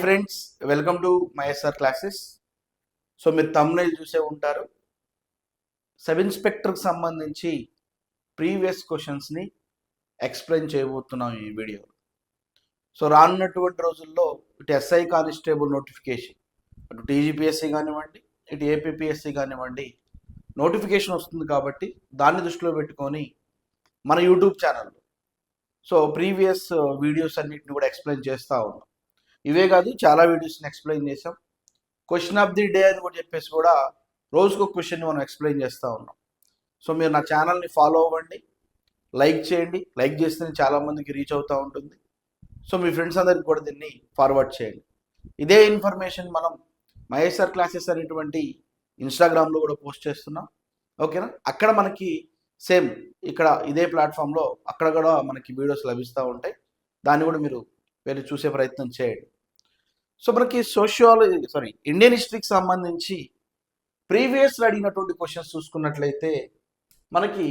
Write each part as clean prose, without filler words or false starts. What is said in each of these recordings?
Friends, welcome to my SR classes. So మీరు thumbnail చూసే ఉంటారు. సబ్ ఇన్స్పెక్టర్కి సంబంధించి ప్రీవియస్ క్వశ్చన్స్ని ఎక్స్ప్లెయిన్ చేయబోతున్నాం ఈ వీడియో. సో రానున్నటువంటి రోజుల్లో ఇటు ఎస్ఐ కానిస్టేబుల్ నోటిఫికేషన్, అటు టీజీపీఎస్సీ కానివ్వండి, ఇటు ఏపీపీఎస్సీ కానివ్వండి, నోటిఫికేషన్ వస్తుంది కాబట్టి దాన్ని దృష్టిలో పెట్టుకొని మన యూట్యూబ్ ఛానల్లో సో ప్రీవియస్ వీడియోస్ అన్నిటిని కూడా ఎక్స్ప్లెయిన్ చేస్తూ ఉన్నాం. ఇవే కాదు, చాలా వీడియోస్ని ఎక్స్ప్లెయిన్ చేసాం. క్వశ్చన్ ఆఫ్ ది డే అని కూడా చెప్పేసి కూడా రోజుకు ఒక క్వశ్చన్ని మనం ఎక్స్ప్లెయిన్ చేస్తూ ఉన్నాం. సో మీరు నా ఛానల్ని ఫాలో అవ్వండి, లైక్ చేయండి. లైక్ చేస్తేనే చాలామందికి రీచ్ అవుతూ ఉంటుంది. సో మీ ఫ్రెండ్స్ అందరికి కూడా దీన్ని ఫార్వర్డ్ చేయండి. ఇదే ఇన్ఫర్మేషన్ మనం మైఎస్ఆర్ క్లాసెస్ అనేటువంటి ఇన్స్టాగ్రామ్లో కూడా పోస్ట్ చేస్తున్నాం. ఓకేనా? అక్కడ మనకి సేమ్ ఇక్కడ ఇదే ప్లాట్ఫామ్లో అక్కడ కూడా మనకి వీడియోస్ లభిస్తూ ఉంటాయి. దాన్ని కూడా మీరు వెళ్ళి చూసే ప్రయత్నం చేయండి. సో మనకి ఇండియన్ హిస్టరీకి సంబంధించి ప్రీవియస్లో అడిగినటువంటి క్వశ్చన్స్ చూసుకున్నట్లయితే మనకి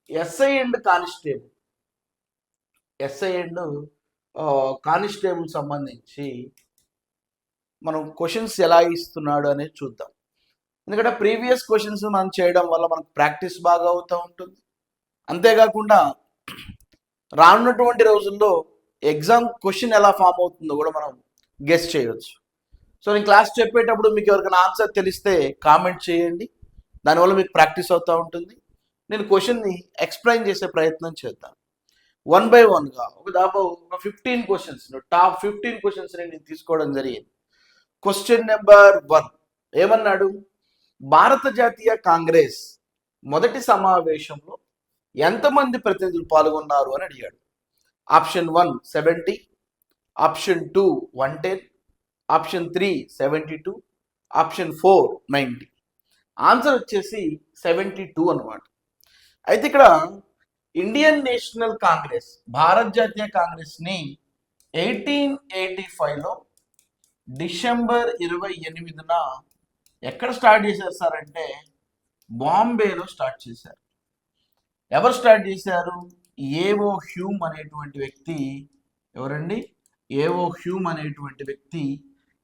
ఎస్ఐ అండ్ కానిస్టేబుల్ సంబంధించి మనం క్వశ్చన్స్ ఎలా ఇస్తున్నాడు అనేది చూద్దాం. ఎందుకంటే ప్రీవియస్ క్వశ్చన్స్ మనం చేయడం వల్ల మనకు ప్రాక్టీస్ బాగా అవుతూ ఉంటుంది. అంతేకాకుండా రానున్నటువంటి రోజుల్లో ఎగ్జామ్ క్వశ్చన్ ఎలా ఫామ్ అవుతుందో కూడా మనం గెస్ చేయవచ్చు. సో నేను క్లాస్ చెప్పేటప్పుడు మీకు ఎవరికైనా ఆన్సర్ తెలిస్తే కామెంట్ చేయండి. దానివల్ల మీకు ప్రాక్టీస్ అవుతూ ఉంటుంది. నేను క్వశ్చన్ని ఎక్స్ప్లెయిన్ చేసే ప్రయత్నం చేద్దాం. 1 by 1గా దాదాపు ఒక 15 క్వశ్చన్స్, టాప్ 15 క్వశ్చన్స్ నేను తీసుకోవడం జరిగింది. క్వశ్చన్ నెంబర్ 1 ఏమన్నాడు? భారత జాతీయ కాంగ్రెస్ మొదటి సమావేశంలో ఎంతమంది ప్రతినిధులు పాల్గొన్నారు అని అడిగాడు. Option 1 70, option 2 110, option 3 72, option 4 90. Answer వచ్చేసి 72 అన్నమాట. అయితే ఇక్కడ ఇండియన్ నేషనల్ కాంగ్రెస్, భారత జాతీయ కాంగ్రెస్ని 1885లో డిసెంబర్ 28న ఎక్కడ స్టార్ట్ చేశారు సార్ అంటే బాంబేలో స్టార్ట్ చేశారు. ఎవరు స్టార్ట్ చేశారు? ఏవో హ్యూమ్ అనేటువంటి వ్యక్తి. ఎవరండి? ఏవో హ్యూమ్ అనేటువంటి వ్యక్తి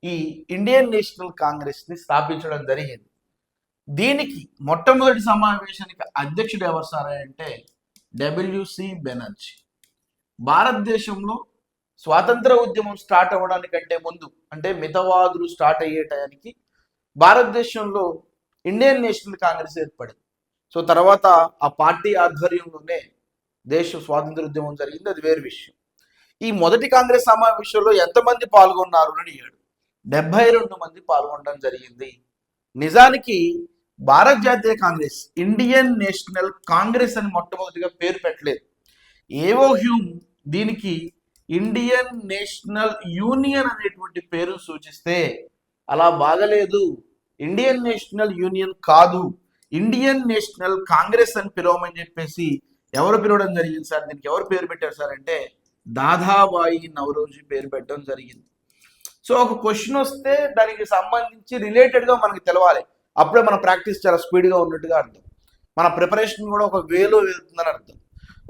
ఈ ఇండియన్ నేషనల్ కాంగ్రెస్ని స్థాపించడం జరిగింది. దీనికి మొట్టమొదటి సమావేశానికి అధ్యక్షుడు ఎవరు సార్ అంటే డబ్ల్యూసి బెనర్జీ. భారతదేశంలో స్వాతంత్ర ఉద్యమం స్టార్ట్ అవ్వడానికంటే ముందు, అంటే మితవాదులు స్టార్ట్ అయ్యే టయానికి భారతదేశంలో ఇండియన్ నేషనల్ కాంగ్రెస్ ఏర్పడింది. సో తర్వాత ఆ పార్టీ ఆధ్వర్యంలోనే దేశ స్వాతంత్ర ఉద్యమం జరిగింది, అది వేరు విషయం. ఈ మొదటి కాంగ్రెస్ సమావేశంలో ఎంతమంది పాల్గొన్నారు అని అడిగాడు. 72 మంది పాల్గొనడం జరిగింది. నిజానికి భారత జాతీయ కాంగ్రెస్ ఇండియన్ నేషనల్ కాంగ్రెస్ అని మొట్టమొదటిగా పేరు పెట్టలేదు. ఏవో హ్యూమ్ దీనికి ఇండియన్ నేషనల్ యూనియన్ అనేటువంటి పేరు సూచిస్తే అలా బాగలేదు, ఇండియన్ నేషనల్ యూనియన్ కాదు, ఇండియన్ నేషనల్ కాంగ్రెస్ అని పిలవమని చెప్పేసి ఎవరు పిలవడం జరిగింది సార్? దీనికి ఎవరు పేరు పెట్టారు సార్ అంటే దాదాబాయి నౌరోజీ పేరు పెట్టడం జరిగింది. సో ఒక క్వశ్చన్ వస్తే దానికి సంబంధించి రిలేటెడ్గా మనకి తెలవాలి. అప్పుడే మన ప్రాక్టీస్ చాలా స్పీడ్గా ఉన్నట్టుగా అర్థం, మన ప్రిపరేషన్ కూడా ఒక వేలో వెళ్తుందని అర్థం.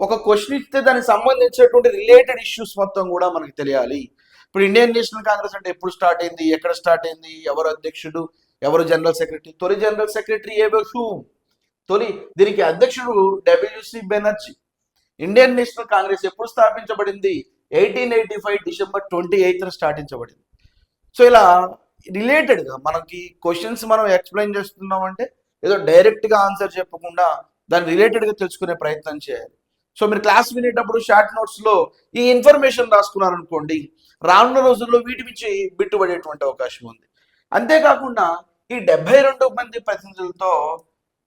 ఒక క్వశ్చన్ ఇస్తే దానికి సంబంధించినటువంటి రిలేటెడ్ ఇష్యూస్ మొత్తం కూడా మనకి తెలియాలి. ఇప్పుడు ఇండియన్ నేషనల్ కాంగ్రెస్ అంటే ఎప్పుడు స్టార్ట్ అయింది, ఎక్కడ స్టార్ట్ అయింది, ఎవరు అధ్యక్షుడు, ఎవరు జనరల్ సెక్రటరీ? తొలి జనరల్ సెక్రటరీ ఏవో హ్యూమ్. దీనికి అధ్యక్షుడు WC Banerjee. Indian National Congress ఎప్పుడు స్థాపించబడింది? 1885 డిసెంబర్ 28న స్థాపించబడింది. సో ఇలా రిలేటెడ్గా మనకి క్వశ్చన్స్ మనం ఎక్స్ప్లెయిన్ చేస్తున్నామంటే ఏదో డైరెక్ట్గా ఆన్సర్ చెప్పకుండా దాని రిలేటెడ్గా తెలుసుకునే ప్రయత్నం చేయాలి. సో మీరు క్లాస్ వినేటప్పుడు షార్ట్ నోట్స్లో ఈ ఇన్ఫర్మేషన్ రాసుకున్నారనుకోండి, రానున్న రోజుల్లో వీటి నుంచి బిట్టుబడేటువంటి అవకాశం ఉంది. అంతేకాకుండా ఈ 72 మంది ప్రతినిధులతో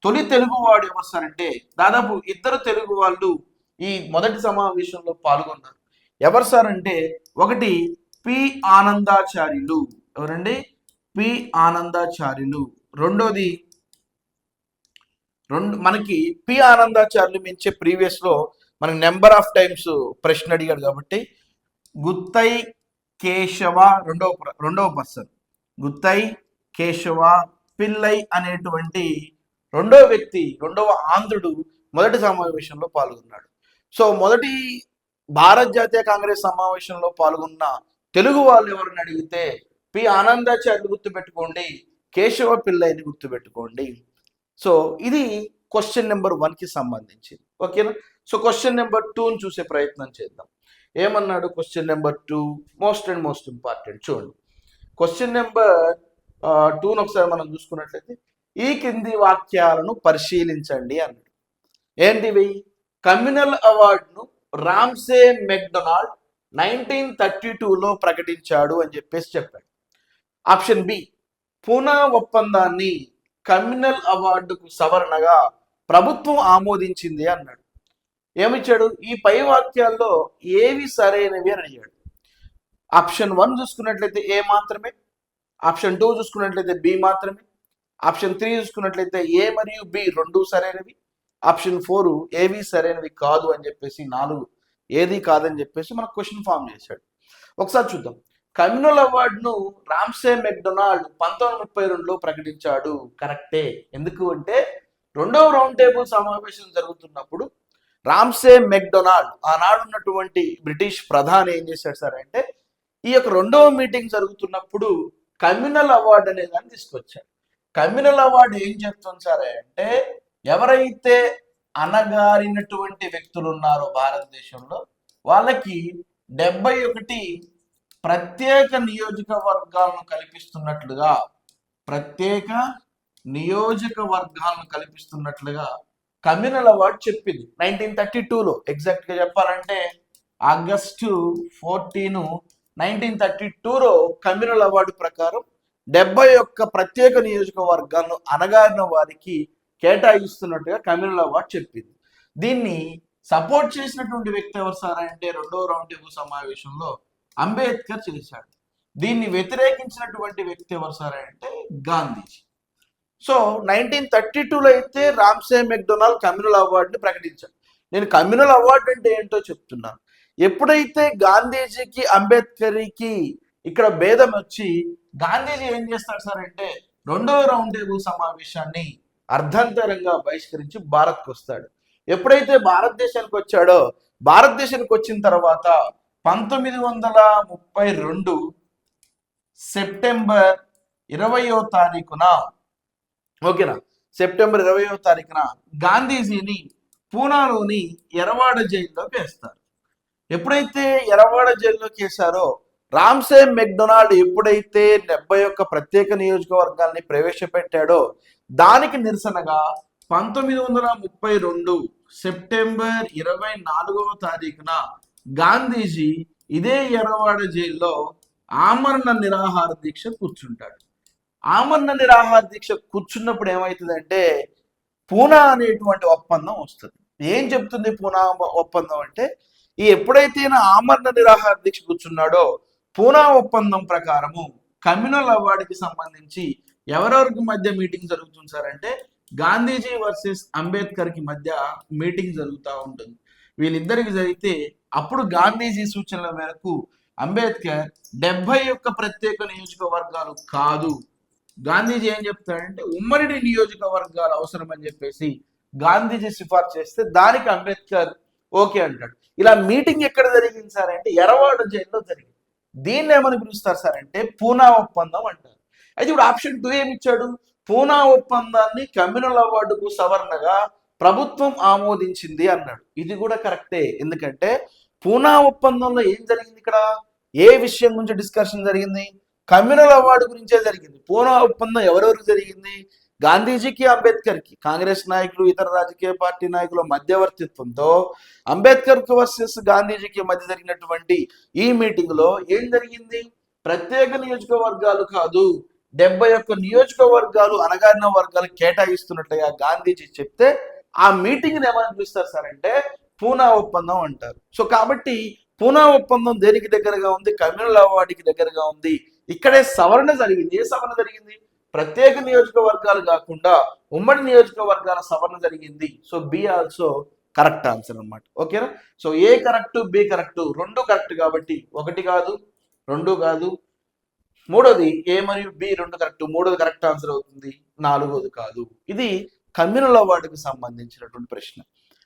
తొలి తెలుగువాడు ఎవరు సార్ అంటే దాదాపు 2 తెలుగు వాళ్ళు ఈ మొదటి సమావేశంలో పాల్గొన్నారు. ఎవరు సార్ అంటే ఒకటి పి ఆనందాచార్యులు. ఎవరండి? పి ఆనందాచార్యులు. రెండోది మనకి పి ఆనందాచార్యులు మించే ప్రీవియస్లో మనకి నెంబర్ ఆఫ్ టైమ్స్ ప్రశ్న అడిగాడు కాబట్టి గుత్తై కేశవ రెండవ పర్సన్, గుత్తై కేశవ పిల్లై అనేటువంటి రెండవ వ్యక్తి, రెండవ ఆంధ్రుడు మొదటి సమావేశంలో పాల్గొన్నాడు. సో మొదటి భారత జాతీయ కాంగ్రెస్ సమావేశంలో పాల్గొన్న తెలుగు వాళ్ళు ఎవరిని అడిగితే పి ఆనందాచార్యులు గుర్తుపెట్టుకోండి, కేశవ పిల్లైని గుర్తుపెట్టుకోండి. సో ఇది క్వశ్చన్ నెంబర్ 1కి సంబంధించింది. ఓకేనా? సో క్వశ్చన్ నెంబర్ 2ని చూసే ప్రయత్నం చేద్దాం. ఏమన్నాడు question number 2? Most and most important. చూడండి క్వశ్చన్ నెంబర్ 2ను ఒకసారి మనం చూసుకున్నట్లయితే, ఈ కింది వాక్యాలను పరిశీలించండి అన్నాడు. ఏంటివి? కమ్యూనల్ అవార్డును రామ్సే మెక్డొనాల్డ్ 1932లో ప్రకటించాడు అని చెప్పాడు. ఆప్షన్ బి, పూనా ఒప్పందాన్ని కమ్యూనల్ అవార్డుకు సవరణగా ప్రభుత్వం ఆమోదించింది అన్నాడు. ఏమిచ్చాడు? ఈ పై వాక్యాల్లో ఏవి సరైనవి అని అడిగాడు. ఆప్షన్ 1 చూసుకున్నట్లయితే ఏ మాత్రమే, ఆప్షన్ 2 చూసుకున్నట్లయితే బి మాత్రమే, ఆప్షన్ 3 చూసుకున్నట్లయితే ఏ మరియు బి రెండు సరైనవి, ఆప్షన్ 4 ఏవి సరైనవి కాదు అని చెప్పేసి 4 ఏది కాదని చెప్పేసి మనకు క్వశ్చన్ ఫామ్ చేశాడు. ఒకసారి చూద్దాం. కమ్యూనల్ అవార్డును రామ్సే మెక్డొనాల్డ్ 1932లో ప్రకటించాడు. కరెక్టే. ఎందుకు అంటే రెండవ రౌండ్ టేబుల్ సమావేశం జరుగుతున్నప్పుడు రామ్సే మెక్డొనాల్డ్ ఆనాడున్నటువంటి బ్రిటిష్ ప్రధాని ఏం చేశాడు సార్ అంటే, ఈ యొక్క రెండవ మీటింగ్ జరుగుతున్నప్పుడు కమ్యూనల్ అవార్డు అనే దాన్ని తీసుకొచ్చాడు. కమ్యూనల్ అవార్డు ఏం చెప్తుంది సార్ అంటే, ఎవరైతే అనగారినటువంటి వ్యక్తులు ఉన్నారో భారతదేశంలో వాళ్ళకి 71 ప్రత్యేక నియోజకవర్గాలను కల్పిస్తున్నట్లుగా కమ్యూనల్ అవార్డు చెప్పింది 1932లో. ఎగ్జాక్ట్ గా చెప్పాలంటే ఆగస్టు 14, 1932లో కమ్యూనల్ అవార్డు ప్రకారం 71 ప్రత్యేక నియోజకవర్గాలను అనగారిన వారికి కేటాయిస్తున్నట్టుగా కమ్యూనల్ అవార్డు చెప్పింది. దీన్ని సపోర్ట్ చేసినటువంటి వ్యక్తి ఎవరు సార్ అంటే, రెండవ రౌండ్ టేబుల్ సమావేశంలో అంబేద్కర్ చేశాడు. దీన్ని వ్యతిరేకించినటువంటి వ్యక్తి ఎవరు సార్ అంటే గాంధీజీ. సో 1932లో అయితే రామ్సే మెక్డొనాల్డ్ కమ్యూనల్ అవార్డుని ప్రకటించాడు. నేను కమ్యూనల్ అవార్డు అంటే ఏంటో చెప్తున్నాను. ఎప్పుడైతే గాంధీజీకి అంబేద్కర్కి ఇక్కడ భేదం వచ్చి గాంధీజీ ఏం చేస్తాడు సార్ అంటే, రెండవ రౌండ్ టేబుల్ సమావేశాన్ని అర్ధంతరంగా బహిష్కరించి భారత్కు వస్తాడు. ఎప్పుడైతే భారతదేశానికి వచ్చాడో, భారతదేశానికి వచ్చిన తర్వాత 1932 సెప్టెంబర్ 20వ తారీఖున, ఓకేనా, సెప్టెంబర్ 20వ తారీఖున గాంధీజీని పూనాలోని ఎరవాడ జైల్లోకి వేస్తారు. ఎప్పుడైతే ఎరవాడ జైల్లోకి వేశారో, రామ్సే మెక్డొనాల్డ్ ఎప్పుడైతే 71 ప్రత్యేక నియోజకవర్గాల్ని ప్రవేశపెట్టాడో దానికి నిరసనగా 1932 సెప్టెంబర్ 24వ తారీఖున గాంధీజీ ఇదే ఎర్రవాడ జైల్లో ఆమరణ నిరాహార దీక్ష కూర్చుంటాడు. ఆమరణ నిరాహార దీక్ష కూర్చున్నప్పుడు ఏమవుతుందంటే, పూనా అనేటువంటి ఒప్పందం వస్తుంది. ఏం చెప్తుంది పూనా ఒప్పందం అంటే, ఈ ఎప్పుడైతే ఆమరణ నిరాహార దీక్ష కూర్చున్నాడో పూనా ఒప్పందం ప్రకారము కమ్యూనల్ అవార్డుకి సంబంధించి ఎవరెవరికి మధ్య మీటింగ్ జరుగుతుంది సార్ అంటే, గాంధీజీ వర్సెస్ అంబేద్కర్ కి మధ్య మీటింగ్ జరుగుతూ ఉంటుంది. వీళ్ళిద్దరికి జరిగితే అప్పుడు గాంధీజీ సూచనల మేరకు అంబేద్కర్ 71 ప్రత్యేక నియోజకవర్గాలు కాదు, గాంధీజీ ఏం చెప్తాడంటే ఉమ్మడి నియోజకవర్గాలు అవసరం అని చెప్పేసి గాంధీజీ సిఫార్సు చేస్తే దానికి అంబేద్కర్ ఓకే అంటాడు. ఇలా మీటింగ్ ఎక్కడ జరిగింది సార్ అంటే ఎర్రవాడ జైల్లో జరిగింది. దీన్ని ఏమని పిలుస్తారు సార్ అంటే పూనా ఒప్పందం అంటారు. అయితే ఇప్పుడు ఆప్షన్ 2 ఏమి ఇచ్చాడు? పూనా ఒప్పందాన్ని కమ్యూనల్ అవార్డుకు సవరణగా ప్రభుత్వం ఆమోదించింది అన్నాడు. ఇది కూడా కరెక్టే. ఎందుకంటే పూనా ఒప్పందంలో ఏం జరిగింది? ఇక్కడ ఏ విషయం గురించి డిస్కషన్ జరిగింది? కమ్యూనల్ అవార్డు గురించే జరిగింది. పూనా ఒప్పందం ఎవరెవరికి జరిగింది? గాంధీజీకి అంబేద్కర్కి, కాంగ్రెస్ నాయకులు ఇతర రాజకీయ పార్టీ నాయకుల మధ్యవర్తిత్వంతో అంబేద్కర్ వర్సెస్ గాంధీజీకి మధ్య జరిగినటువంటి ఈ మీటింగ్ లో ఏం జరిగింది? ప్రత్యేక నియోజకవర్గాలు కాదు, 71 నియోజకవర్గాలు అనగారిన వర్గాలు కేటాయిస్తున్నట్టుగా గాంధీజీ చెప్తే ఆ మీటింగ్ ఏమని పిలుస్తారు సార్ అంటే పూనా ఒప్పందం అంటారు. సో కాబట్టి పూనా ఒప్పందం దేనికి దగ్గరగా ఉంది? కమ్యూనల్ అవార్డుకి దగ్గరగా ఉంది. ఇక్కడే సవరణ జరిగింది. ఏ సవరణ జరిగింది? ప్రత్యేక నియోజకవర్గాలు కాకుండా ఉమ్మడి నియోజకవర్గాల సవరణ జరిగింది. So be also correct answer అన్నమాట. ఓకేనా? సో ఏ కరెక్ట్, బి కరెక్ట్, రెండు కరెక్ట్ కాబట్టి 1 కాదు 2 కాదు, మూడోది ఏ మరియు బి రెండు కరెక్ట్, మూడోది కరెక్ట్ ఆన్సర్ అవుతుంది, 4వది కాదు. ఇది కమ్యూనల్ అవార్డుకి సంబంధించినటువంటి ప్రశ్న.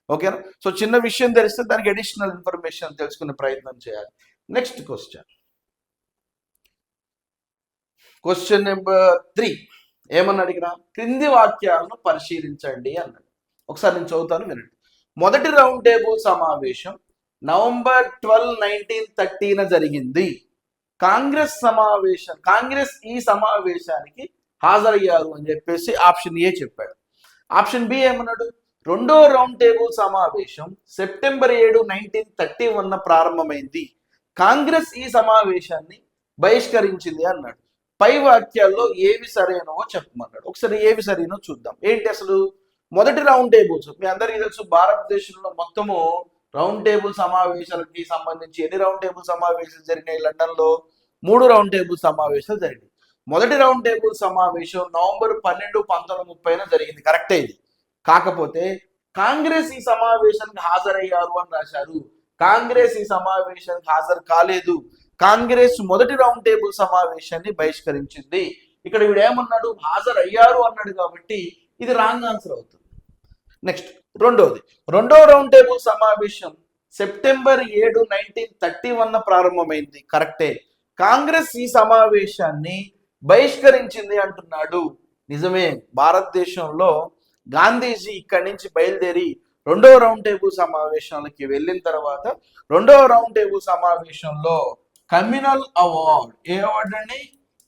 ఓకేనా? సో చిన్న విషయం తెలిస్తే దానికి అడిషనల్ ఇన్ఫర్మేషన్ తెలుసుకునే ప్రయత్నం చేయాలి. Next question. క్వశ్చన్ నెంబర్ 3 ఏమన్నా అడిగినా క్రింది వాక్యాలను పరిశీలించండి అన్నాడు. ఒకసారి నేను చదువుతాను వినండి. మొదటి రౌండ్ టేబుల్ సమావేశం నవంబర్ 12, 1930 జరిగింది. కాంగ్రెస్ ఈ సమావేశానికి హాజరయ్యారు అని చెప్పేసి ఆప్షన్ ఏ చెప్పాడు. ఆప్షన్ బి ఏమన్నాడు, రెండో రౌండ్ టేబుల్ సమావేశం సెప్టెంబర్ 7, 1931 ప్రారంభమైంది. కాంగ్రెస్ ఈ సమావేశాన్ని బహిష్కరించింది అన్నాడు. పై వాక్యాల్లో ఏవి సరైనవో చెప్పమన్నాడు. ఒకసారి ఏవి సరైనో చూద్దాం. ఏంటి అసలు మొదటి రౌండ్ టేబుల్స్ మీ అందరికీ తెలుసు, భారతదేశంలో మొత్తము రౌండ్ టేబుల్ సమావేశాలకి సంబంధించి ఎన్ని రౌండ్ టేబుల్ సమావేశాలు జరిగినాయి? లండన్ లో 3 రౌండ్ టేబుల్ సమావేశాలు జరిగినాయి. మొదటి రౌండ్ టేబుల్ సమావేశం నవంబర్ 12, 1930 జరిగింది. కరెక్టే ఇది. కాకపోతే కాంగ్రెస్ ఈ సమావేశానికి హాజరయ్యారు అని రాశారు. కాంగ్రెస్ ఈ సమావేశానికి హాజరు కాలేదు. కాంగ్రెస్ మొదటి రౌండ్ టేబుల్ సమావేశాన్ని బహిష్కరించింది. ఇక్కడ వీడు ఏమన్నాడు, హాజరయ్యారు అన్నాడు, కాబట్టి ఇది రాంగ్ ఆన్సర్ అవుతుంది. నెక్స్ట్ రెండో రౌండ్ టేబుల్ సమావేశం సెప్టెంబర్ 7, 1931 ప్రారంభమైంది. కరెక్టే. కాంగ్రెస్ ఈ సమావేశాన్ని బహిష్కరించింది అంటున్నాడు. నిజమే. భారతదేశంలో గాంధీజీ ఇక్కడి నుంచి బయలుదేరి రెండో రౌండ్ టేబుల్ సమావేశాలకి వెళ్ళిన తర్వాత రెండో రౌండ్ టేబుల్ సమావేశంలో కమ్యూనల్ అవార్డ్, ఏ అవార్డు అండి?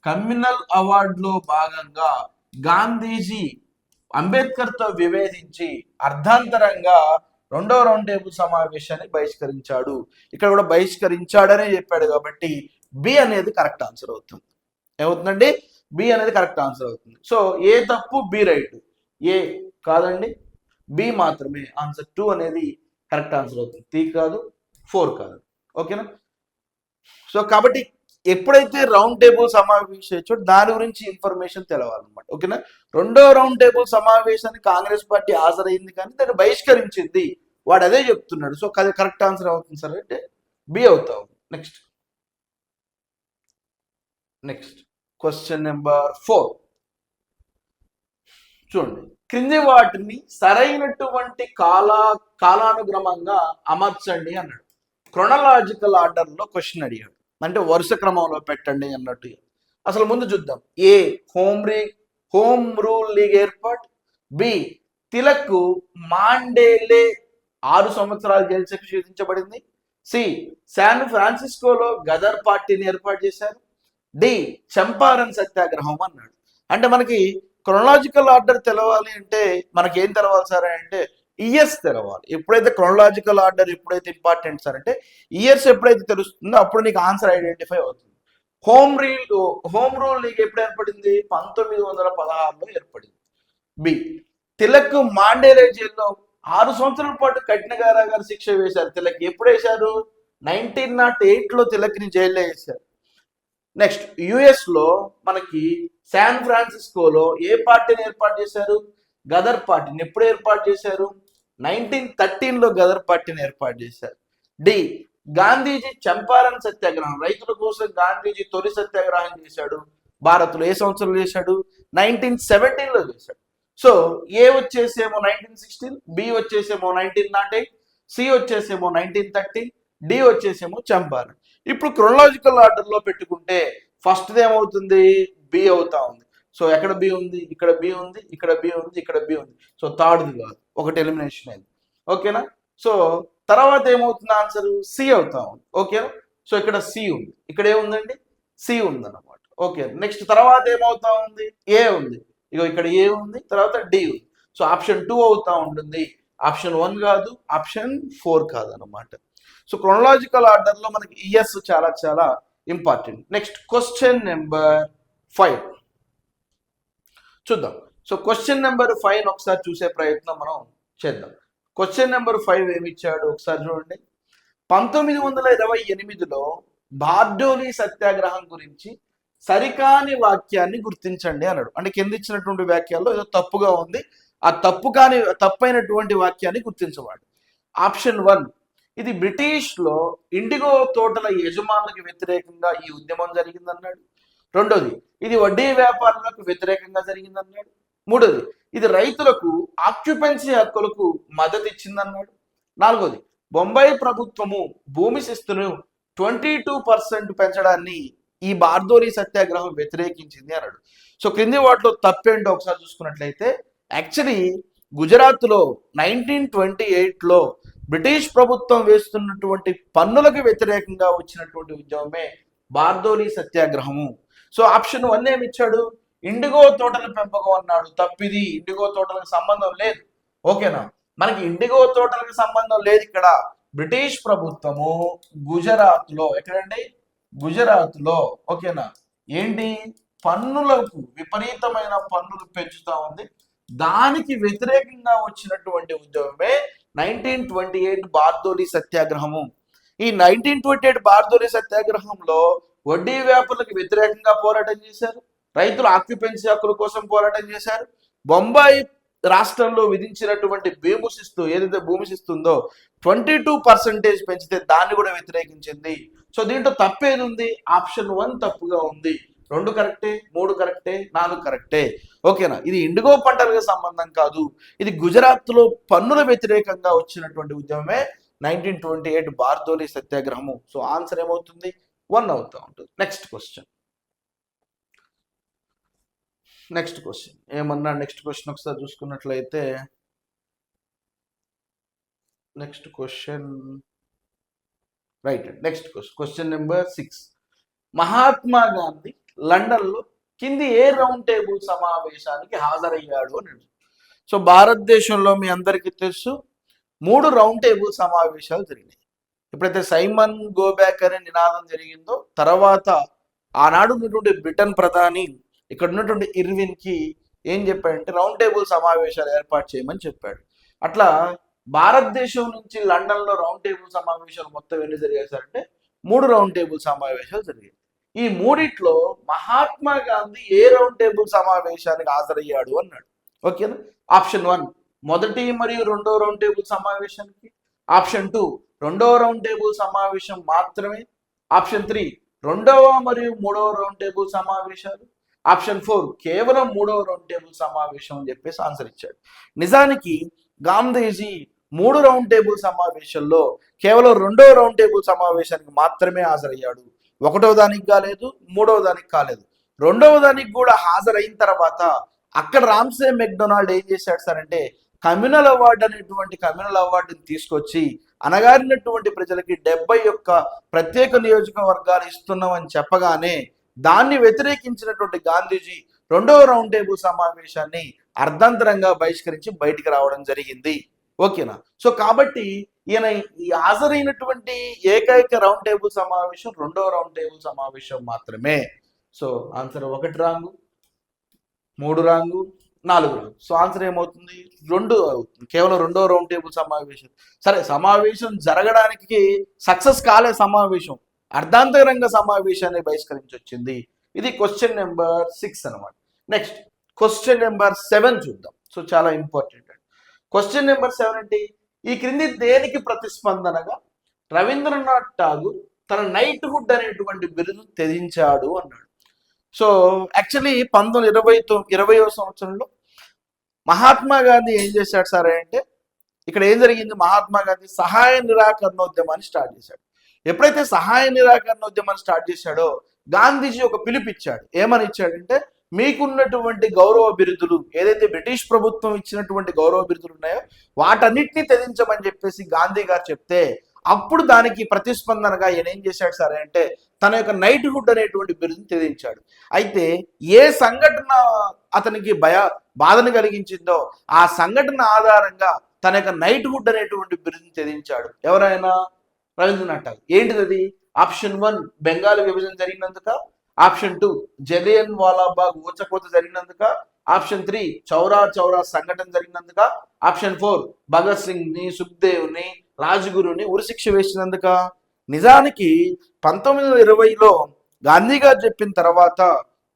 కమ్యూనల్ అవార్డులో భాగంగా గాంధీజీ అంబేద్కర్ తో విభేదించి అర్ధాంతరంగా రెండో రౌండ్ టేబుల్ సమావేశాన్ని బహిష్కరించాడు. ఇక్కడ కూడా బహిష్కరించాడనే చెప్పాడు, కాబట్టి బి అనేది కరెక్ట్ ఆన్సర్ అవుతుంది. ఏమవుతుందండి? బి అనేది కరెక్ట్ ఆన్సర్ అవుతుంది. సో ఏ తప్పు, బి రైట్. ఏ కాదండి, బి మాత్రమే ఆన్సర్. 2 అనేది కరెక్ట్ ఆన్సర్ అవుతుంది. 3 కాదు, 4 కాదు. ఓకేనా? సో కాబట్టి ఎప్పుడైతే రౌండ్ టేబుల్ సమావేశం దాని గురించి ఇన్ఫర్మేషన్ తెలవాలన్నమాట. ఓకేనా? రెండో రౌండ్ టేబుల్ సమావేశానికి కాంగ్రెస్ పార్టీ హాజరైంది కానీ దాన్ని బహిష్కరించింది. వాడు అదే చెప్తున్నాడు. సో కరెక్ట్ ఆన్సర్ అవుతుంది సార్ అంటే బి అవుతావు. నెక్స్ట్ క్వశ్చన్ నెంబర్ 4 చూడండి. క్రింది వాటిని సరైనటువంటి కాలానుక్రమంగా అమర్చండి అన్నాడు. క్రొనలాజికల్ ఆర్డర్లో క్వశ్చన్ అడిగాడు, అంటే వరుస క్రమంలో పెట్టండి అన్నట్టు. అసలు ముందు చూద్దాం. ఏ హోమ్ రూల్ లీగ్ ఏర్పాటు. బి తిలక్ మాండేలే 6 సంవత్సరాలు జైలు శిక్ష విధించబడింది. సి శాన్ ఫ్రాన్సిస్కోలో గదర్ పార్టీని ఏర్పాటు చేశారు. డి చంపారన్ సత్యాగ్రహం అన్నాడు. అంటే మనకి క్రొనలాజికల్ ఆర్డర్ తెలవాలి అంటే మనకి ఏం తెలవాలి సార్ అంటే ఇయర్స్ తెలవాలి. ఎప్పుడైతే క్రొనలాజికల్ ఆర్డర్ ఎప్పుడైతే ఇంపార్టెంట్ సార్ అంటే ఇయర్స్ ఎప్పుడైతే తెలుస్తుందో అప్పుడు నీకు ఆన్సర్ ఐడెంటిఫై అవుతుంది. హోమ్ రూల్ లీగ్ ఎప్పుడు ఏర్పడింది? 1916లో ఏర్పడింది. బి తిలక్ మాండేలే జైల్లో 6 సంవత్సరాల పాటు కఠిన కారాగార శిక్ష వేశారు. తిలక్ ఎప్పుడు వేశారు? 1908లో తిలక్ని జైల్లో వేశారు. నెక్స్ట్ యుఎస్ లో మనకి శాన్ ఫ్రాన్సిస్కోలో ఏ పార్టీని ఏర్పాటు చేశారు? గదర్ పార్టీని. ఎప్పుడు ఏర్పాటు చేశారు? 1913లో గదర్ పార్టీని ఏర్పాటు చేశారు. డి గాంధీజీ చంపారన్ సత్యాగ్రహం, రైతుల కోసం గాంధీజీ తొలి సత్యాగ్రహం చేశాడు భారత్లో. ఏ సంవత్సరంలో చేశాడు? 1917లో చేశాడు. సో ఏ వచ్చేసేమో 1916, బి వచ్చేసేమో 1908, సి వచ్చేసేమో 1913, డి వచ్చేసేమో చంపారన్. ఇప్పుడు క్రొనలాజికల్ ఆర్డర్లో పెట్టుకుంటే ఫస్ట్ ఏమవుతుంది? బి అవుతా ఉంది. సో ఎక్కడ బి ఉంది? ఇక్కడ బి ఉంది, ఇక్కడ బి ఉంది, ఇక్కడ బి ఉంది. సో థర్డ్ది కాదు, ఒకటి ఎలిమినేషన్ అయింది. ఓకేనా? సో తర్వాత ఏమవుతుంది? ఆన్సర్ సి అవుతా ఉంది. ఓకేనా? సో ఇక్కడ సి ఉంది, ఇక్కడ ఏముందండి? సి ఉంది అన్నమాట. ఓకే. నెక్స్ట్ తర్వాత ఏమవుతా ఉంది? ఏ ఉంది. ఇగో ఇక్కడ ఏ ఉంది, తర్వాత డి ఉంది. సో ఆప్షన్ 2 అవుతా ఉంటుంది. ఆప్షన్ 1 కాదు, ఆప్షన్ 4 కాదు అన్నమాట. సో క్రొనలాజికల్ ఆర్డర్లో మనకి ఇయర్స్ చాలా చాలా ఇంపార్టెంట్. నెక్స్ట్ క్వశ్చన్ నెంబర్ 5 చూద్దాం. సో క్వశ్చన్ నెంబర్ 5 ఒకసారి చూసే ప్రయత్నం మనం చేద్దాం. క్వశ్చన్ నెంబర్ 5 ఏమి ఇచ్చాడు ఒకసారి చూడండి. 1928లో బార్డోలీ సత్యాగ్రహం గురించి సరికాని వాక్యాన్ని గుర్తించండి అన్నాడు. అంటే కింద ఇచ్చినటువంటి వాక్యాల్లో ఏదో తప్పుగా ఉంది, ఆ తప్పైనటువంటి వాక్యాన్ని గుర్తించవాడు. ఆప్షన్ 1 ఇది బ్రిటిష్ లో ఇండిగో తోటల యజమానులకు వ్యతిరేకంగా ఈ ఉద్యమం జరిగిందన్నాడు. రెండోది ఇది వడ్డీ వ్యాపారులకు వ్యతిరేకంగా జరిగిందన్నాడు. మూడోది ఇది రైతులకు ఆక్యుపెన్సీ హక్కులకు మద్దతు ఇచ్చిందన్నాడు. నాలుగోది బొంబాయి ప్రభుత్వము భూమి శిస్తును 22% పెంచడాన్ని ఈ బార్దోలి సత్యాగ్రహం వ్యతిరేకించింది అన్నాడు. సో క్రింది వాటిలో తప్పేంటో ఒకసారి చూసుకున్నట్లయితే యాక్చువల్లీ గుజరాత్లో 1928లో బ్రిటిష్ ప్రభుత్వం వేస్తున్నటువంటి పన్నులకు వ్యతిరేకంగా వచ్చినటువంటి ఉద్యమమే బార్దోలి సత్యాగ్రహము. సో ఆప్షన్ 1 ఏమి ఇచ్చాడు, ఇండిగో తోటల పెంపకం అన్నాడు. తప్పిది, ఇండిగో తోటలకు సంబంధం లేదు. ఓకేనా, మనకి ఇండిగో తోటలకు సంబంధం లేదు. ఇక్కడ బ్రిటిష్ ప్రభుత్వము గుజరాత్లో, ఎక్కడండి, గుజరాత్లో, ఓకేనా, ఏంటి, పన్నులకు విపరీతమైన పన్నులు పెంచుతా ఉంది. దానికి వ్యతిరేకంగా వచ్చినటువంటి ఉద్యమమే 1928 బార్దోలి సత్యాగ్రహము. ఈ 1928 బార్దోలి సత్యాగ్రహంలో వడ్డీ వ్యాపారులకు వ్యతిరేకంగా పోరాటం చేశారు, రైతుల ఆక్యుపెన్సీ హక్కుల కోసం పోరాటం చేశారు. బొంబాయి రాష్ట్రంలో విధించినటువంటి భూమి ఏదైతే భూమి శిస్తుందో 22% పెంచితే దాన్ని కూడా వ్యతిరేకించింది. సో దీంట్లో తప్పేది ఉంది, ఆప్షన్ 1 తప్పుగా ఉంది. 2 కరెక్టే, 3 కరెక్టే, 4 కరెక్టే. ఓకేనా, ఇది ఇండిగో పంటలకు సంబంధం కాదు, ఇది గుజరాత్లో పన్నుల వ్యతిరేకంగా వచ్చినటువంటి ఉద్యమమే 1928 బార్దోలి సత్యాగ్రహము. సో ఆన్సర్ ఏమవుతుంది, 1 అవుతా ఉంటుంది. నెక్స్ట్ క్వశ్చన్ ఏమన్నా, నెక్స్ట్ క్వశ్చన్ ఒకసారి చూసుకున్నట్లయితే క్వశ్చన్ నెంబర్ 6. మహాత్మా గాంధీ లండన్లో కింది ఏ రౌండ్ టేబుల్ సమావేశానికి హాజరయ్యాడు అని. సో భారతదేశంలో మీ అందరికీ తెలుసు 3 రౌండ్ టేబుల్ సమావేశాలు జరిగినాయి. ఎప్పుడైతే సైమన్ గో బ్యాక్ అనే నినాదం జరిగిందో తర్వాత ఆనాడు ఉన్నటువంటి బ్రిటన్ ప్రధాని ఇక్కడ ఉన్నటువంటి ఇర్విన్ కి ఏం చెప్పాడంటే రౌండ్ టేబుల్ సమావేశాలు ఏర్పాటు చేయమని చెప్పాడు. అట్లా భారతదేశం నుంచి లండన్ లో రౌండ్ టేబుల్ సమావేశాలు మొత్తం ఎన్ని జరిగాయి సార్ అంటే 3 రౌండ్ టేబుల్ సమావేశాలు జరిగాయి. ఈ మూడిట్లో మహాత్మా గాంధీ ఏ రౌండ్ టేబుల్ సమావేశానికి హాజరయ్యాడు అన్నాడు. ఓకేనా, ఆప్షన్ 1 మొదటి మరియు రెండో రౌండ్ టేబుల్ సమావేశానికి, ఆప్షన్ 2 రెండవ రౌండ్ టేబుల్ సమావేశం మాత్రమే, ఆప్షన్ 3 రెండవ మరియు మూడవ రౌండ్ టేబుల్ సమావేశాలు, ఆప్షన్ 4 కేవలం మూడవ రౌండ్ టేబుల్ సమావేశం అని చెప్పేసి ఆన్సర్ ఇచ్చాడు. నిజానికి గాంధీజీ 3 రౌండ్ టేబుల్ సమావేశంలో కేవలం రెండవ రౌండ్ టేబుల్ సమావేశానికి మాత్రమే హాజరయ్యాడు. ఒకటవ దానికి కాలేదు, మూడవ దానికి కాలేదు. రెండవ దానికి కూడా హాజరైన తర్వాత అక్కడ రామ్సే మెక్డొనాల్డ్ ఏం చేశాడు సార్ అంటే కమ్యూనల్ అవార్డు అనేటువంటి కమ్యూనల్ అవార్డుని తీసుకొచ్చి అనగారినటువంటి ప్రజలకి 71 ప్రత్యేక నియోజకవర్గాలు ఇస్తున్నామని చెప్పగానే దాన్ని వ్యతిరేకించినటువంటి గాంధీజీ రెండవ రౌండ్ టేబుల్ సమావేశాన్ని అర్ధంతరంగా బహిష్కరించి బయటికి రావడం జరిగింది. ఓకేనా, సో కాబట్టి ఈయన ఈ హాజరైనటువంటి ఏకైక రౌండ్ టేబుల్ సమావేశం రెండవ రౌండ్ టేబుల్ సమావేశం మాత్రమే. So answer 1 wrong, 3 wrong, 4 wrong. So answer ఏమవుతుంది 2 అవుతుంది, కేవలం రెండవ రౌండ్ టేబుల్ సమావేశం. సరే, సమావేశం జరగడానికి సక్సెస్ కాలే, సమావేశం అర్ధాంతరంగా సమావేశాన్ని బహిష్కరించి వచ్చింది. ఇది క్వశ్చన్ నెంబర్ 6 అనమాట. నెక్స్ట్ క్వశ్చన్ నెంబర్ 7 చూద్దాం. సో చాలా ఇంపార్టెంట్. క్వశ్చన్ నెంబర్ 7 అంటే ఈ క్రింది దేనికి ప్రతిస్పందనగా రవీంద్రనాథ్ ఠాగూర్ తన నైట్హుడ్ అనేటువంటి బిరుదు త్యజించాడు అన్నాడు. సో యాక్చువల్లీ 1920వ సంవత్సరంలో మహాత్మా గాంధీ ఏం చేశాడు సార్ అంటే ఇక్కడ ఏం జరిగింది, మహాత్మా గాంధీ సహాయ నిరాకరణోద్యమాన్ని స్టార్ట్ చేశాడు. ఎప్పుడైతే సహాయ నిరాకరణోద్యమాన్ని స్టార్ట్ చేశాడో గాంధీజీ ఒక పిలుపిచ్చాడు. ఏమని ఇచ్చాడంటే మీకున్నటువంటి గౌరవ బిరుదులు ఏదైతే బ్రిటిష్ ప్రభుత్వం ఇచ్చినటువంటి గౌరవ బిరుదులు ఉన్నాయో వాటన్నిటిని త్యజించమని చెప్పేసి గాంధీ గారు చెప్తే అప్పుడు దానికి ప్రతిస్పందనగా ఈయన ఏం చేశాడు సరే అంటే తన యొక్క నైట్హుడ్ అనేటువంటి బిరుదుని త్యజించాడు. అయితే ఏ సంఘటన అతనికి బాధను కలిగించిందో ఆ సంఘటన ఆధారంగా తన యొక్క నైట్హుడ్ అనేటువంటి బిరుదుని త్యజించాడు. ఎవరైనా రవీంద్రనాథ్ ఠాగూర్. ఏంటిది అది, ఆప్షన్ 1 బెంగాల్ విభజన జరిగినందుక, ఆప్షన్ 2 జలియన్ వాలాబాగ్ ఊచకోత జరిగినందుక, ఆప్షన్ 3 చౌరా సంఘటన జరిగినందుక, ఆప్షన్ 4 భగత్ సింగ్ ని సుఖ్దేవ్ ని రాజ్గురుని ఉరిశిక్ష వేసినందుక. నిజానికి 1920లో గాంధీ గారు చెప్పిన తర్వాత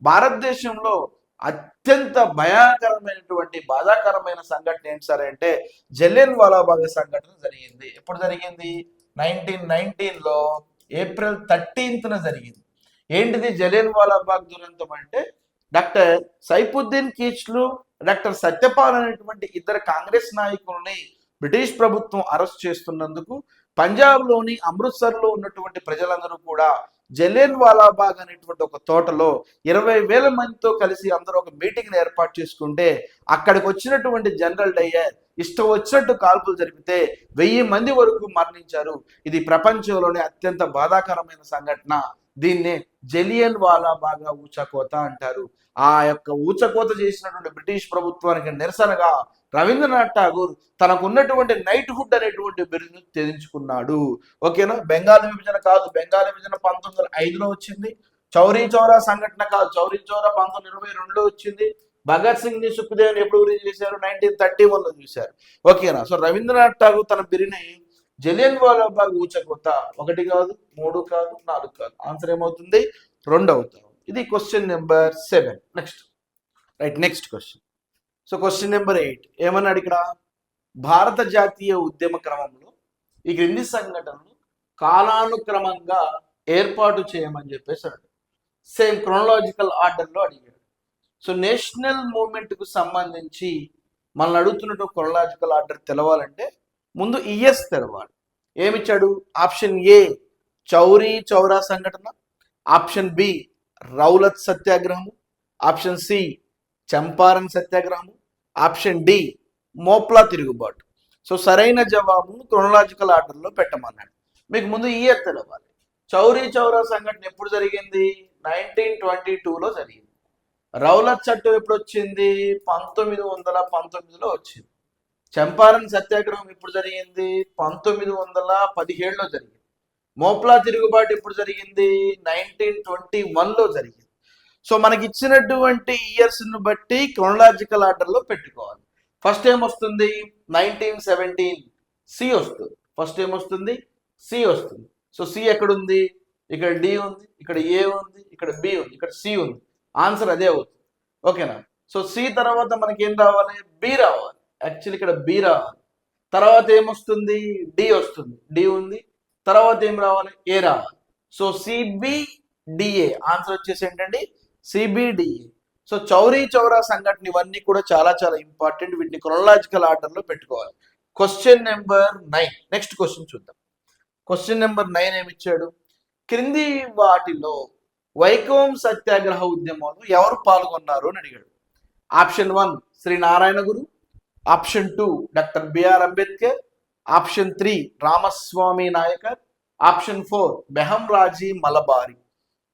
భారతదేశంలో అత్యంత భయాకరమైనటువంటి బాధాకరమైన సంఘటన ఏంటి సార్ అంటే జలియన్ వాలాబాగ్ సంఘటన జరిగింది. ఎప్పుడు జరిగింది, 1919లో ఏప్రిల్ 13న జరిగింది. ఏంటిది జలియన్ వాలాబాగ్ దురంతం అంటే డాక్టర్ సైఫుద్దీన్ కీచ్లు, డాక్టర్ సత్యపాల్ అనేటువంటి 2 కాంగ్రెస్ నాయకుల్ని బ్రిటిష్ ప్రభుత్వం అరెస్ట్ చేస్తున్నందుకు పంజాబ్లోని అమృత్సర్లో ఉన్నటువంటి ప్రజలందరూ కూడా జలియన్ వాలాబాగ్ అనేటువంటి ఒక తోటలో 20,000 మందితో కలిసి అందరూ ఒక మీటింగ్ని ఏర్పాటు చేసుకుంటే అక్కడికి వచ్చినటువంటి జనరల్ డయ్యర్ ఇష్టం వచ్చినట్టు కాల్పులు జరిపితే 1000 మంది వరకు మరణించారు. ఇది ప్రపంచంలోనే అత్యంత బాధాకరమైన సంఘటన. దీన్నే జలియన్ వాలాబాగ్ ఊచకోత అంటారు. ఆ యొక్క ఊచకోత చేసినటువంటి బ్రిటిష్ ప్రభుత్వానికి నిరసనగా రవీంద్రనాథ్ ఠాగూర్ తనకు ఉన్నటువంటి నైట్ హుడ్ అనేటువంటి బిరుదును త్యజించుకున్నాడు. ఓకేనా. బెంగాల్ విభజన కాదు, బెంగాల్ విభజన 1905లో వచ్చింది. చౌరీ చౌరా సంఘటన కాదు, చౌరీ చౌరా 1922లో వచ్చింది. భగత్ సింగ్ ని సుఖ్దేవ్ ఎప్పుడు రిలీజ్ చేశారు? 1931లో చూశారు. ఓకేనా. సో రవీంద్రనాథ్ ఠాగూర్ తన బిరుని జలియన్ వాలాబాగ్ ఊచకోత 1 కాదు, 3 కాదు, 4 కాదు. ఆన్సర్ ఏమవుతుంది? 2 అవుతాం. ఇది question number 7. Next right, next question. So question number 8 ఏమన్నాడు ఇక్కడ? భారత జాతీయ ఉద్యమ క్రమంలో ఈ క్రింది సంఘటనలు కాలానుక్రమంగా ఏర్పాటు చేయమని చెప్పేసాడు. సేమ్ క్రోనలాజికల్ ఆర్డర్లో అడిగాడు. సో నేషనల్ మూవ్మెంట్కు సంబంధించి మనల్ని అడుగుతున్నట్టు క్రోనలాజికల్ ఆర్డర్ తెలవాలంటే ముందు ఇయర్స్ తెలవాలి. ఏమిచ్చాడు? ఆప్షన్ ఏ చౌరీ చౌరా సంఘటన, ఆప్షన్ బి రౌలత్ సత్యాగ్రహము, ఆప్షన్ సి చంపారన్ సత్యాగ్రహము, ఆప్షన్ డి మోప్లా తిరుగుబాటు. సో సరైన జవాబును క్రోనలాజికల్ ఆర్డర్లో పెట్టమన్నాడు. మీకు ముందు ఇయర్ తెలవాలి. చౌరీ చౌరా సంఘటన ఎప్పుడు జరిగింది? 1922లో జరిగింది. రౌలత్ చట్టం ఎప్పుడు వచ్చింది? 1919లో వచ్చింది. చంపారన్ సత్యాగ్రహం ఎప్పుడు జరిగింది? 1917లో జరిగింది. మోప్లా తిరుగుబాటు ఎప్పుడు జరిగింది? 1921లో జరిగింది. సో మనకి ఇచ్చినటువంటి ఇయర్స్ను బట్టి క్రోనలాజికల్ ఆర్డర్లో పెట్టుకోవాలి. ఫస్ట్ ఏం వస్తుంది? 1917 సి వస్తుంది. ఫస్ట్ ఏం వస్తుంది? సి వస్తుంది. సో సి ఎక్కడుంది? ఇక్కడ డి ఉంది, ఇక్కడ ఏ ఉంది, ఇక్కడ బి ఉంది, ఇక్కడ సి ఉంది. ఆన్సర్ అదే అవుతుంది. ఓకేనా. సో సి తర్వాత మనకి ఏం రావాలి? బి రావాలి. యాక్చువల్లీ ఇక్కడ బి రావాలి. తర్వాత ఏమొస్తుంది? డి వస్తుంది. డి ఉంది. తర్వాత ఏం రావాలి? ఏ రావాలి. సో సిబిడిఏ ఆన్సర్ వచ్చేసి ఏంటండి? సిబిడిఏ. సో చౌరీ చౌరా సంఘటన ఇవన్నీ కూడా చాలా చాలా ఇంపార్టెంట్. వీటిని క్రోనలాజికల్ ఆర్డర్లో పెట్టుకోవాలి. Question number 9. నెక్స్ట్ క్వశ్చన్ చూద్దాం. క్వశ్చన్ నెంబర్ 9 ఏమిచ్చాడు? క్రింది వాటిలో వైకోం సత్యాగ్రహ ఉద్యమంలో ఎవరు పాల్గొన్నారు అని అడిగాడు. Option 1 Sri Narayana Guru, option 2 doctor B R Ambedkar, option 3 Ramaswamy Naicker, option 4 Behramji Malabari.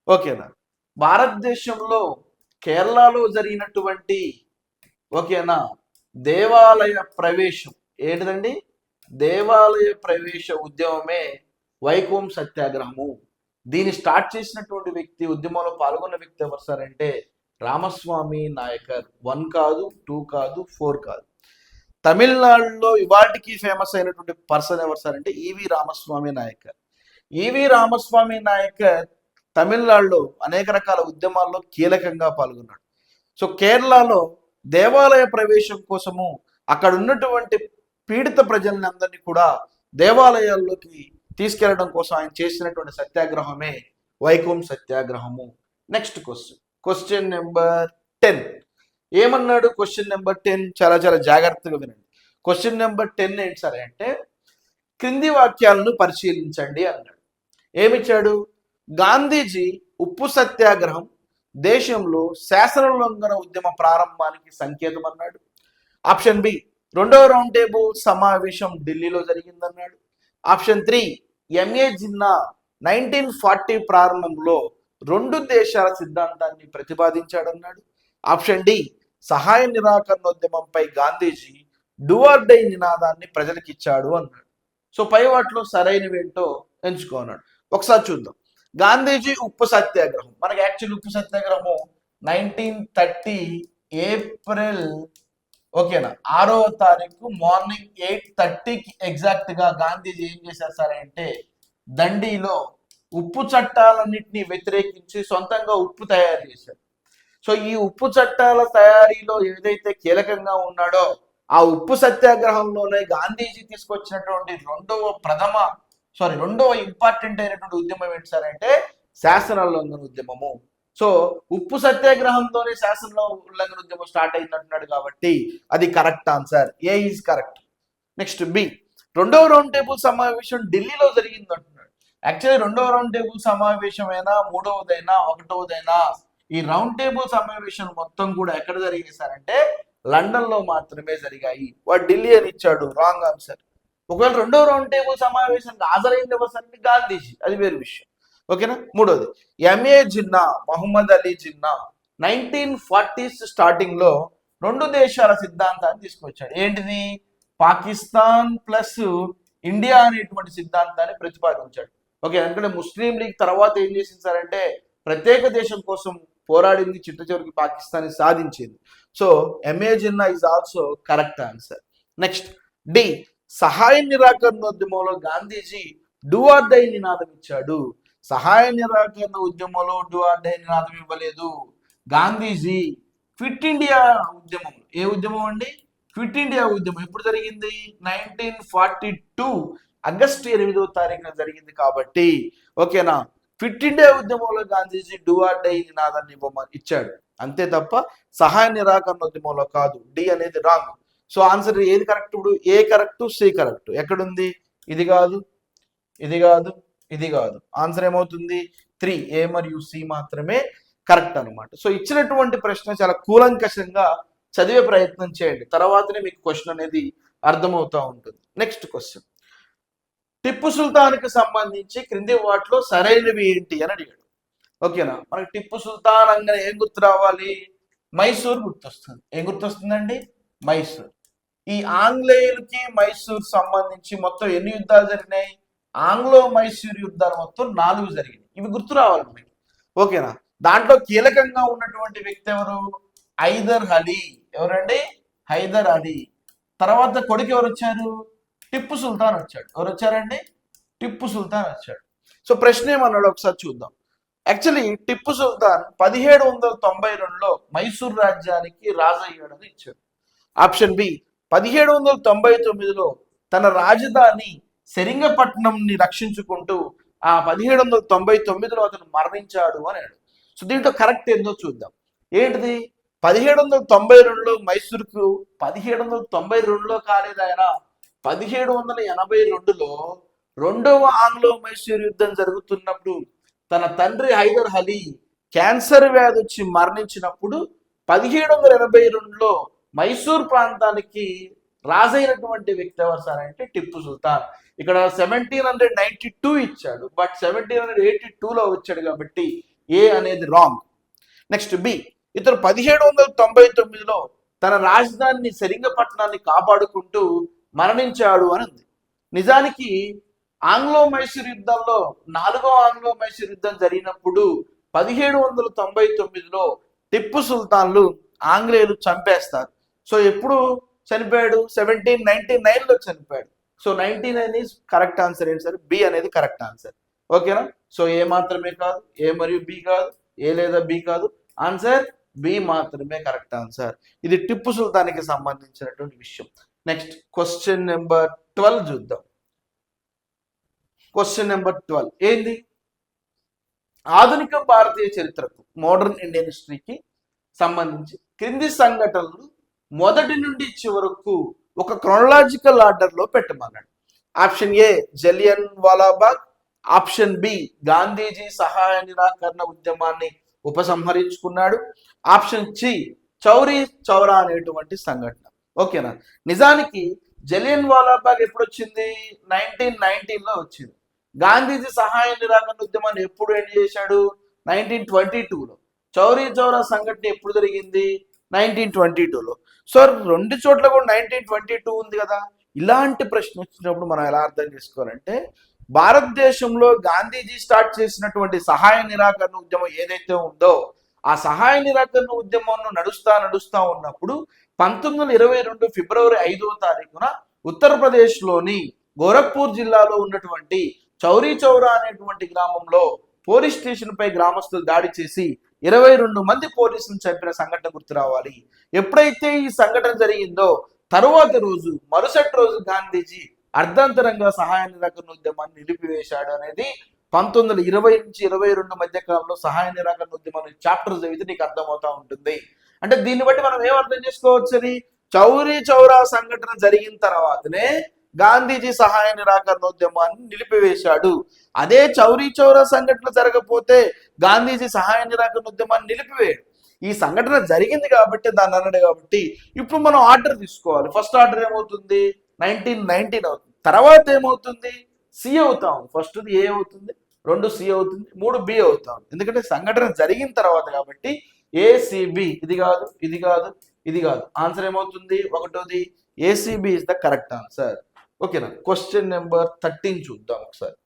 ఓకేనా. భారతదేశంలో కేరళలో జరిగినటువంటి ఓకేనా దేవాలయ ప్రవేశం ఏంటిదండి? దేవాలయ ప్రవేశ ఉద్యమమే వైకోం సత్యాగ్రహము. దీన్ని స్టార్ట్ చేసినటువంటి వ్యక్తి, ఉద్యమంలో పాల్గొన్న వ్యక్తి ఎవరు సార్ అంటే రామస్వామి నాయకర్. 1 కాదు, 2 కాదు, 4 కాదు. తమిళనాడులో ఇవాటికి ఫేమస్ అయినటువంటి పర్సన్ ఎవరు సార్ అంటే ఈవి రామస్వామి నాయకర్. ఈవి రామస్వామి నాయకర్ తమిళనాడులో అనేక రకాల ఉద్యమాల్లో కీలకంగా పాల్గొన్నాడు. సో కేరళలో దేవాలయ ప్రవేశం కోసము అక్కడ ఉన్నటువంటి పీడిత ప్రజల్ని అందరినీ కూడా దేవాలయాల్లోకి తీసుకెళ్లడం కోసం ఆయన చేసినటువంటి సత్యాగ్రహమే వైకోం సత్యాగ్రహము. నెక్స్ట్ క్వశ్చన్ నెంబర్ 10 ఏమన్నాడు? క్వశ్చన్ నెంబర్ 10 చాలా చాలా జాగ్రత్తగా వినండి. క్వశ్చన్ నెంబర్ 10 ఏంటి సరే అంటే క్రింది వాక్యాలను పరిశీలించండి అన్నాడు. ఏమిచ్చాడు? గాంధీజీ ఉప్పు సత్యాగ్రహం దేశంలో శాసనోల్లంఘన ఉద్యమ ప్రారంభానికి సంకేతం అన్నాడు. ఆప్షన్ బి 2వ రౌండ్ టేబుల్ సమావేశం ఢిల్లీలో జరిగిందన్నాడు. ఆప్షన్ 3 ఎంఏ జిన్నా 1940 ప్రారంభంలో 2 దేశాల సిద్ధాంతాన్ని ప్రతిపాదించాడన్నాడు. ఆప్షన్ డి సహాయ నిరాకరణోద్యమంపై గాంధీజీ డూ ఆర్ డై నినాదాన్ని ప్రజలకు ఇచ్చాడు అన్నాడు. సో పై వాటిలో సరైనవేంటో ఎంచుకున్నాడు. ఒకసారి చూద్దాం. గాంధీజీ ఉప్పు సత్యాగ్రహం, మనకి యాక్చువల్ ఉప్పు సత్యాగ్రహం 1930 ఏప్రిల్ ఓకేనా 6వ తారీఖు మార్నింగ్ 8:30కి ఎగ్జాక్ట్ గా గాంధీజీ ఏం చేశారు సార్ అంటే దండిలో ఉప్పు చట్టాలన్నింటినీ వ్యతిరేకించి సొంతంగా ఉప్పు తయారు చేశారు. సో ఈ ఉప్పు చట్టాల తయారీలో ఏదైతే కీలకంగా ఉన్నాడో ఆ ఉప్పు సత్యాగ్రహంలోనే గాంధీజీ తీసుకొచ్చినటువంటి రెండవ ఇంపార్టెంట్ అయినటువంటి ఉద్యమం ఏంటి సార్ అంటే శాసనోల్లంఘన ఉద్యమము. సో ఉప్పు సత్యాగ్రహంతోనే శాసన ఉల్లంఘన ఉద్యమం స్టార్ట్ అయిందంటున్నాడు కాబట్టి అది correct answer. A is correct. Next B 2వ రౌండ్ టేబుల్ సమావేశం ఢిల్లీలో జరిగింది అంటున్నాడు. యాక్చువల్లీ రెండవ రౌండ్ టేబుల్ సమావేశమైనా, మూడవదైనా, ఒకటవదైనా ఈ రౌండ్ టేబుల్ సమావేశం మొత్తం కూడా ఎక్కడ జరిగేశారంటే లండన్ లో మాత్రమే జరిగాయి. వాడు ఢిల్లీ అని ఇచ్చాడు, రాంగ్ ఆన్సర్. ఒకవేళ రెండో రౌండ్ టేబుల్ సమావేశానికి హాజరైంది ఎవరు? గాంధీజీ, అది వేరు విషయం. ఓకేనా. మూడోది M A Jinnah, Mohammad Ali Jinnah 1940s starting లో రెండు దేశాల సిద్ధాంతాన్ని తీసుకొచ్చాడు. ఏంటిది? పాకిస్తాన్ ప్లస్ ఇండియా అనేటువంటి సిద్ధాంతాన్ని ప్రతిపాదించాడు. ఓకే, ఎందుకంటే ముస్లిం లీగ్ తర్వాత ఏం చేసింది ప్రత్యేక దేశం కోసం పోరాడింది, చిట్ట చివరికి పాకిస్తాన్ సాధించింది. So M A Jinnah is also correct answer. Next D, సహాయ నిరాకరణోద్యమంలో గాంధీజీ డూ ఆర్ డై నినాదం ఇచ్చాడు. సహాయ నిరాకరణ ఉద్యమంలో డూ ఆర్ డై నినాదం ఇవ్వలేదు. గాంధీజీ క్విట్ ఇండియా ఉద్యమం, ఏ ఉద్యమం అండి? క్విట్ ఇండియా ఉద్యమం ఎప్పుడు జరిగింది? 1942 ఆగస్టు 8వ తారీఖున జరిగింది. కాబట్టి ఓకేనా, క్విట్ ఇండియా ఉద్యమంలో గాంధీజీ డూ ఆర్ డై నినాదాన్ని ఇచ్చాడు, అంతే తప్ప సహాయ నిరాకరణ ఉద్యమంలో కాదు. డి అనేది రాంగ్. సో ఆన్సర్ ఏది కరెక్ట్? ఇప్పుడు ఏ కరెక్ట్, సి కరెక్ట్. ఎక్కడుంది? ఇది కాదు, ఇది కాదు, ఇది కాదు. ఆన్సర్ ఏమవుతుంది? 3, ఏ మరియు సి మాత్రమే కరెక్ట్ అనమాట. సో ఇచ్చినటువంటి ప్రశ్న చాలా కూలంకషంగా చదివే ప్రయత్నం చేయండి, తర్వాతనే మీకు క్వశ్చన్ అనేది అర్థమవుతూ ఉంటుంది. నెక్స్ట్ క్వశ్చన్, టిప్పు సుల్తాన్కి సంబంధించి క్రింది వాటిలో సరైనవి ఏంటి అని అడిగాడు. ఓకేనా, మనకి టిప్పు సుల్తాన్ అనగానే ఏం గుర్తు రావాలి? మైసూర్ గుర్తొస్తుంది. ఏం గుర్తొస్తుందండి? మైసూర్. ఈ ఆంగ్లేయులకి మైసూర్ సంబంధించి మొత్తం ఎన్ని యుద్ధాలు జరిగినాయి? ఆంగ్లో మైసూర్ యుద్ధాలు మొత్తం 4 జరిగినాయి. ఇవి గుర్తు రావాలి మనకి. ఓకేనా, దాంట్లో కీలకంగా ఉన్నటువంటి వ్యక్తి ఎవరు? హైదర్ అలీ. ఎవరండి? హైదర్ అలీ. తర్వాత కొడుకు ఎవరు వచ్చారు? టిప్పు సుల్తాన్ వచ్చాడు. ఎవరు వచ్చారండి? టిప్పు సుల్తాన్ వచ్చాడు. సో ప్రశ్న ఏమన్నాడు ఒకసారి చూద్దాం. యాక్చువల్లీ టిప్పు సుల్తాన్ 1792లో మైసూర్ రాజ్యానికి రాజయ్యాడని ఇచ్చాడు. ఆప్షన్ బి, 1799లో తన రాజధాని సెరింగపట్నంని రక్షించుకుంటూ ఆ 1799లో అతను మరణించాడు అని అన్నాడు. సో దీంట్లో కరెక్ట్ ఏందో చూద్దాం. ఏంటిది? 1792లో మైసూర్కు 1792లో కాలేదు ఆయన, 1782లో రెండవ ఆంగ్లో మైసూర్ యుద్ధం జరుగుతున్నప్పుడు తన తండ్రి హైదర్ అలీ క్యాన్సర్ వ్యాధి వచ్చి మరణించినప్పుడు 1782లో మైసూర్ ప్రాంతానికి రాజైనటువంటి వ్యక్తి ఎవరు సార్ అంటే టిప్పు సుల్తాన్. ఇక్కడ 1792 ఇచ్చాడు, బట్ 1782లో వచ్చాడు కాబట్టి ఏ అనేది రాంగ్. నెక్స్ట్ బి, ఇతను 1799లో తన రాజధానిని సెరింగపట్నాన్ని కాపాడుకుంటూ మరణించాడు అని ఉంది. నిజానికి ఆంగ్లో మైసూర్ యుద్ధంలో 4వ ఆంగ్లో మైసూర్ యుద్ధం జరిగినప్పుడు 1799లో టిప్పు సుల్తాన్లు ఆంగ్లేయులు చంపేస్తారు. సో ఎప్పుడు చనిపోయాడు? 1799లో చనిపోయాడు. So 99 is correct answer. ఏంటి సార్? బి అనేది కరెక్ట్ ఆన్సర్. ఓకేనా. సో ఏ మాత్రమే కాదు, ఏ మరియు బి కాదు, ఏ లేదా బి కాదు, ఆన్సర్ బి మాత్రమే కరెక్ట్ ఆన్సర్. ఇది టిప్పు సుల్తాన్కి సంబంధించినటువంటి విషయం. నెక్స్ట్ క్వశ్చన్ నెంబర్ 12 చూద్దాం. క్వశ్చన్ నెంబర్ 12 ఏంది? ఆధునిక భారతీయ చరిత్రకు, మోడర్న్ ఇండియన్ హిస్టరీకి సంబంధించి క్రింది సంఘటనలు మొదటి నుండి చివరకు ఒక క్రోనలాజికల్ ఆర్డర్లో పెట్టమన్నాడు. ఆప్షన్ ఏ జలియన్ వాలాబాగ్, ఆప్షన్ బి గాంధీజీ సహాయ నిరాకరణ ఉద్యమాన్ని ఉపసంహరించుకున్నాడు, ఆప్షన్ సి చౌరీ చౌరా అనేటువంటి సంఘటన. ఓకేనా. నిజానికి జలియన్ వాలాబాగ్ ఎప్పుడు వచ్చింది? 1919లో వచ్చింది. గాంధీజీ సహాయ నిరాకరణ ఉద్యమాన్ని ఎప్పుడు ఎండ్ చేశాడు? 1922లో. చౌరీ చౌరా సంఘటన ఎప్పుడు జరిగింది? 1922లో. సో రెండు చోట్ల కూడా 1922 ఉంది కదా. ఇలాంటి ప్రశ్న వచ్చినప్పుడు మనం ఎలా అర్థం చేసుకోవాలంటే, భారతదేశంలో గాంధీజీ స్టార్ట్ చేసినటువంటి సహాయ నిరాకరణ ఉద్యమం ఏదైతే ఉందో ఆ సహాయ నిరాకరణ ఉద్యమంలో నడుస్తా ఉన్నప్పుడు 1922 ఫిబ్రవరి 5వ తారీఖున ఉత్తరప్రదేశ్లోని గోరఖ్పూర్ జిల్లాలో ఉన్నటువంటి చౌరీ చౌరా అనేటువంటి గ్రామంలో పోలీస్ స్టేషన్ పై గ్రామస్తులు దాడి చేసి 22 మంది పోలీసులను చంపిన సంఘటన గుర్తు రావాలి. ఎప్పుడైతే ఈ సంఘటన జరిగిందో తరువాత రోజు, మరుసటి రోజు గాంధీజీ అర్ధాంతరంగా సహాయ నిరాకరణ ఉద్యమాన్ని నిలిపివేశాడు అనేది 1920 నుంచి 22 మధ్య కాలంలో సహాయ నిరాకరణ ఉద్యమం చాప్టర్ చదివితే నీకు అర్థమవుతా ఉంటుంది. అంటే దీన్ని బట్టి మనం ఏం అర్థం చేసుకోవచ్చు? చౌరీ చౌరా సంఘటన జరిగిన తర్వాతనే గాంధీజీ సహాయ నిరాకరణోద్యమాన్ని నిలిపివేశాడు. అదే చౌరీ చౌరా సంఘటన జరగకపోతే గాంధీజీ సహాయ నిరాకరణోద్యమాన్ని నిలిపివేయడు. ఈ సంఘటన జరిగింది కాబట్టి దాన్ని అన్నాడు కాబట్టి ఇప్పుడు మనం ఆర్డర్ తీసుకోవాలి. ఫస్ట్ ఆర్డర్ ఏమవుతుంది? 1919 అవుతుంది. తర్వాత ఏమవుతుంది? సి అవుతాం. ఫస్ట్ ఏ అవుతుంది, 2 సి అవుతుంది, 3 బి అవుతాం. ఎందుకంటే సంఘటన జరిగిన తర్వాత కాబట్టి ఏసిబి. ఇది కాదు, ఇది కాదు, ఇది కాదు. ఆన్సర్ ఏమవుతుంది? ఒకటోది A C B is the correct answer. ఓకేనా? క్వశ్చన్ నెంబర్ 13 చూద్దాం ఒకసారి.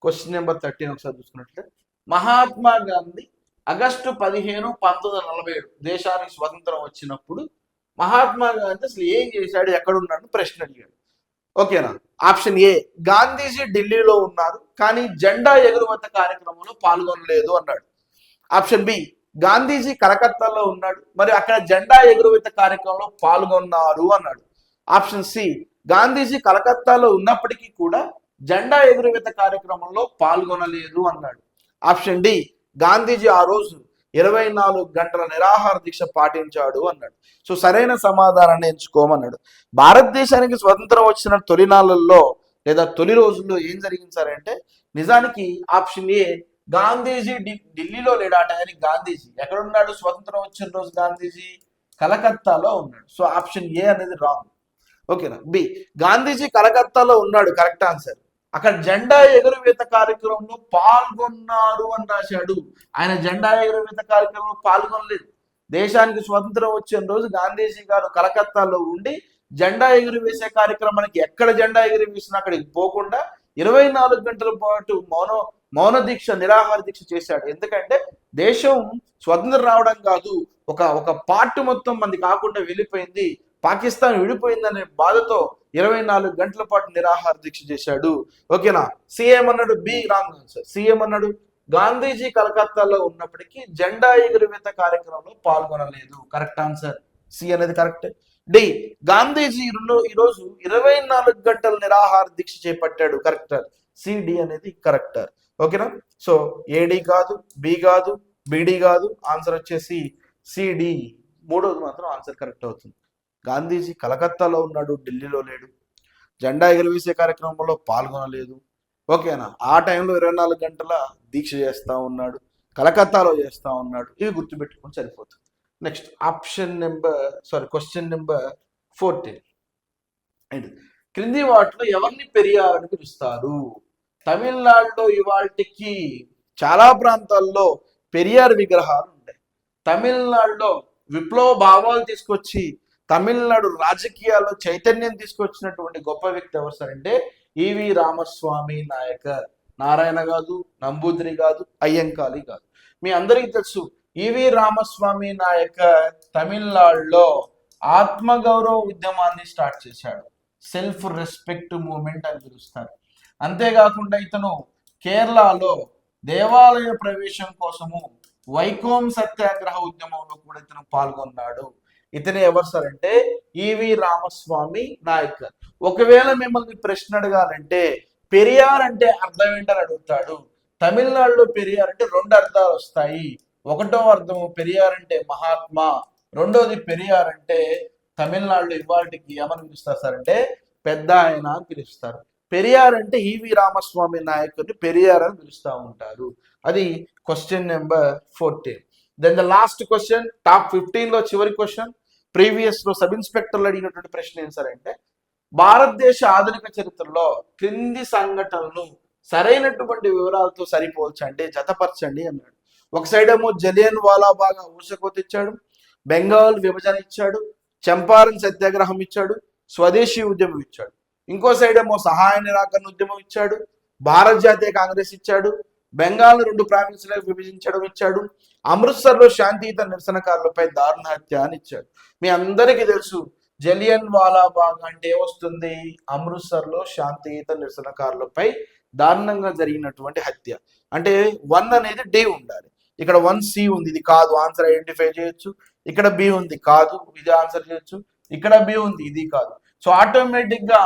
క్వశ్చన్ నెంబర్ 13 ఒకసారి చూసుకున్నట్లయితే, మహాత్మా గాంధీ ఆగస్టు 15, 1947 దేశానికి స్వతంత్రం వచ్చినప్పుడు మహాత్మా గాంధీ అసలు ఏం చేశాడు, ఎక్కడున్నాడు ప్రశ్న అడిగాడు. ఓకేనా? ఆప్షన్ ఏ, గాంధీజీ ఢిల్లీలో ఉన్నారు కానీ జెండా ఎగురవేత కార్యక్రమంలో పాల్గొనలేదు అన్నాడు. ఆప్షన్ బి, గాంధీజీ కలకత్తాలో ఉన్నాడు మరి అక్కడ జెండా ఎగురవేత కార్యక్రమంలో పాల్గొన్నారు అన్నాడు. ఆప్షన్ సి, గాంధీజీ కలకత్తాలో ఉన్నప్పటికీ కూడా జెండా ఎగురవేత కార్యక్రమంలో పాల్గొనలేదు అన్నాడు. ఆప్షన్ డి, గాంధీజీ ఆ రోజు 24 గంటల నిరాహార దీక్ష పాటించాడు అన్నాడు. సో సరైన సమాధానాన్ని ఎంచుకోమన్నాడు. భారతదేశానికి స్వతంత్రం వచ్చిన తొలినాళ్ళల్లో లేదా తొలి రోజుల్లో ఏం జరిగింది సార్ అంటే, నిజానికి ఆప్షన్ ఏ, గాంధీజీ ఢిల్లీలో లేడు. ఆ టైంకి గాంధీజీ ఎక్కడ ఉన్నాడు? స్వతంత్రం వచ్చిన రోజు గాంధీజీ కలకత్తాలో ఉన్నాడు. సో ఆప్షన్ ఏ అనేది రాంగ్. ఓకేనా? బి, గాంధీజీ కలకత్తాలో ఉన్నాడు, కరెక్ట్ ఆన్సర్. అక్కడ జెండా ఎగురవేత కార్యక్రమంలో పాల్గొన్నారు అని రాశాడు. ఆయన జెండా ఎగురవేత కార్యక్రమంలో పాల్గొనలేదు. దేశానికి స్వతంత్రం వచ్చిన రోజు గాంధీజీ గారు కలకత్తాలో ఉండి జెండా ఎగురవేసే కార్యక్రమానికి ఎక్కడ జెండా ఎగురవేసినా అక్కడికి పోకుండా 24 గంటల పాటు మౌన దీక్ష, నిరాహార దీక్ష చేశాడు. ఎందుకంటే దేశం స్వతంత్రం రావడం కాదు, ఒక పార్ట్ మొత్తం మంది కాకుండా వెళ్ళిపోయింది, పాకిస్తాన్ విడిపోయిందనే బాధతో 24 గంటల పాటు నిరాహార దీక్ష చేశాడు. ఓకేనా? సీఎం అన్నాడు, బి రాంగ్ ఆన్సర్. సీఎం అన్నాడు గాంధీజీ కలకత్తాలో ఉన్నప్పటికీ జెండా ఎగురవేత కార్యక్రమంలో పాల్గొనలేదు. కరెక్ట్ ఆన్సర్ సి అనేది కరెక్ట్. డి, గాంధీజీ ఈరోజు 24 గంటల నిరాహార దీక్ష చేపట్టాడు. కరెక్టర్ సిడి అనేది కరెక్టర్. ఓకేనా? సో ఏడి కాదు, బి కాదు, బిడి కాదు, ఆన్సర్ వచ్చేసి సిడి. మూడోది మాత్రం ఆన్సర్ కరెక్ట్ అవుతుంది. గాంధీజీ కలకత్తాలో ఉన్నాడు, ఢిల్లీలో లేడు, జెండా ఎగురవేసే కార్యక్రమంలో పాల్గొనలేదు. ఓకేనా? ఆ టైంలో 24 గంటల దీక్ష చేస్తూ ఉన్నాడు, కలకత్తాలో చేస్తూ ఉన్నాడు. ఇవి గుర్తుపెట్టుకుని సరిపోతుంది. Next question number 14. క్రింది వాటిలో ఎవరిని పెరియార్ అని పిలుస్తారు? తమిళనాడులో ఇవాళకి చాలా ప్రాంతాల్లో పెరియార్ విగ్రహాలు ఉంటాయి. తమిళనాడులో విప్లవ భావాలు తీసుకొచ్చి తమిళనాడు రాజకీయాల్లో చైతన్యం తీసుకొచ్చినటువంటి గొప్ప వ్యక్తి ఎవరు సార్ అంటే ఈవి రామస్వామి నాయకర్. నారాయణ కాదు, నంబూదిరి కాదు, అయ్యంకాళి కాదు. మీ అందరికీ తెలుసు ఈవి రామస్వామి నాయకర్ తమిళనాడులో ఆత్మగౌరవ ఉద్యమాన్ని స్టార్ట్ చేశాడు. సెల్ఫ్ రెస్పెక్ట్ మూవ్మెంట్ అని పిలుస్తారు. అంతేకాకుండా ఇతను కేరళలో దేవాలయ ప్రవేశం కోసము వైకోం సత్యాగ్రహ ఉద్యమంలో కూడా ఇతను పాల్గొన్నాడు. ఇతనే ఎవరు సార్ అంటే ఈవి రామస్వామి నాయకర్. ఒకవేళ మిమ్మల్ని ప్రశ్న అడగాలంటే పెరియార్ అంటే అర్థం ఏంటని అడుగుతాడు. తమిళనాడులో పెరియార్ అంటే 2 అర్థాలు వస్తాయి. ఒకటో అర్థం పెరియార్ అంటే మహాత్మా, రెండోది పెరియార్ అంటే తమిళనాడులో ఇవాళకి ఏమని పిలుస్తారు సార్ అంటే పెద్ద ఆయన అని పిలుస్తారు. పెరియార్ అంటే ఈవి రామస్వామి నాయకుడిని పెరియార్ అని పిలుస్తూ ఉంటారు. అది question number 14. Then the last question, top 15 లో చివరి క్వశ్చన్. ప్రీవియస్ లో సబ్ ఇన్స్పెక్టర్లు అడిగినటువంటి ప్రశ్న ఏం సార్ అంటే భారతదేశ ఆధునిక చరిత్రలో క్రింది సంఘటనలు సరైనటువంటి వివరాలతో సరిపోల్చండి, జతపరచండి అన్నాడు. ఒక సైడ్ ఏమో జలియన్ వాలాబాగ్ ఊసకోత ఇచ్చాడు, బెంగాల్ విభజన ఇచ్చాడు, చంపారన్ సత్యాగ్రహం ఇచ్చాడు, స్వదేశీ ఉద్యమం ఇచ్చాడు. ఇంకో సైడ్ ఏమో సహాయ నిరాకరణ ఉద్యమం ఇచ్చాడు, భారత జాతీయ కాంగ్రెస్ ఇచ్చాడు, బెంగాల్ 2 ప్రావిన్సులకు విభజించడం ఇచ్చాడు, అమృత్సర్లో శాంతియుత నిరసనకారులపై దారుణ హత్య అని ఇచ్చాడు. మీ అందరికీ తెలుసు జలియన్ వాలాబాగ్ అంటే వస్తుంది అమృత్సర్లో శాంతియుత నిరసనకారులపై దారుణంగా జరిగినటువంటి హత్య. అంటే 1 అనేది డి ఉండాలి. ఇక్కడ 1C ఉంది, ఇది కాదు, ఆన్సర్ ఐడెంటిఫై చేయొచ్చు. ఇక్కడ బి ఉంది, కాదు, ఇది ఆన్సర్ చేయొచ్చు. ఇక్కడ బి ఉంది, ఇది కాదు. సో ఆటోమేటిక్ గా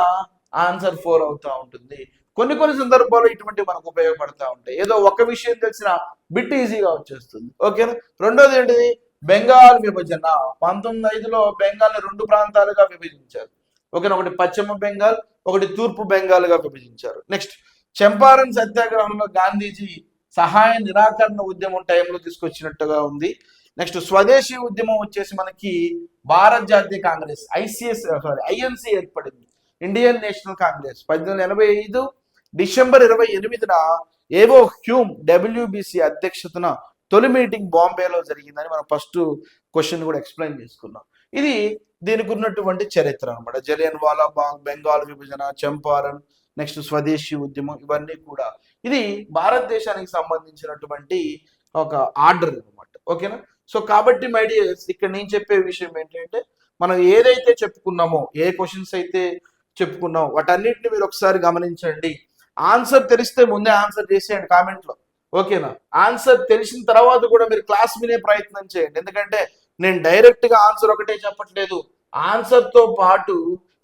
ఆన్సర్ 4 అవుతా ఉంటుంది. కొన్ని సందర్భాల్లో ఇటువంటి మనకు ఉపయోగపడతా ఉంటాయి. ఏదో ఒక విషయం తెలిసిన బిట్ ఈజీగా వచ్చేస్తుంది. ఓకేనా? రెండోది ఏంటిది? బెంగాల్ విభజన. 1905లో బెంగాల్ 2 ప్రాంతాలుగా విభజించారు. ఓకేనా, ఒకటి పశ్చిమ బెంగాల్, ఒకటి తూర్పు బెంగాల్గా విభజించారు. నెక్స్ట్ చంపారన్ సత్యాగ్రహంలో గాంధీజీ సహాయ నిరాకరణ ఉద్యమం టైంలో తీసుకొచ్చినట్టుగా ఉంది. నెక్స్ట్ స్వదేశీ ఉద్యమం వచ్చేసి మనకి భారత జాతీయ కాంగ్రెస్ ఐఎన్సి ఏర్పడింది, ఇండియన్ నేషనల్ కాంగ్రెస్ 1885 డిసెంబర్ 28న ఏవో హ్యూమ్ డబ్ల్యూబిసి అధ్యక్షతన తొలి మీటింగ్ బాంబేలో జరిగిందని మనం ఫస్ట్ క్వశ్చన్ కూడా ఎక్స్ప్లెయిన్ చేసుకున్నాం. ఇది దీనికి ఉన్నటువంటి చరిత్ర అనమాట. జలియన్ వాలా బాగ్, బెంగాల్ విభజన, చంపారన్, నెక్స్ట్ స్వదేశీ ఉద్యమం, ఇవన్నీ కూడా ఇది భారతదేశానికి సంబంధించినటువంటి ఒక ఆర్డర్ అనమాట. ఓకేనా. సో కాబట్టి మై డియర్స్, ఇక్కడ నేను చెప్పే విషయం ఏంటంటే మనం ఏదైతే చెప్పుకున్నామో, ఏ క్వశ్చన్స్ అయితే చెప్పుకున్నామో వాటన్నిటిని మీరు ఒకసారి గమనించండి. ఆన్సర్ తెలిస్తే ముందే ఆన్సర్ చేసేయండి కామెంట్లో. ఓకేనా. ఆన్సర్ తెలిసిన తర్వాత కూడా మీరు క్లాస్ వినే ప్రయత్నం చేయండి. ఎందుకంటే నేను డైరెక్ట్ గా ఆన్సర్ ఒకటే చెప్పట్లేదు, ఆన్సర్ తో పాటు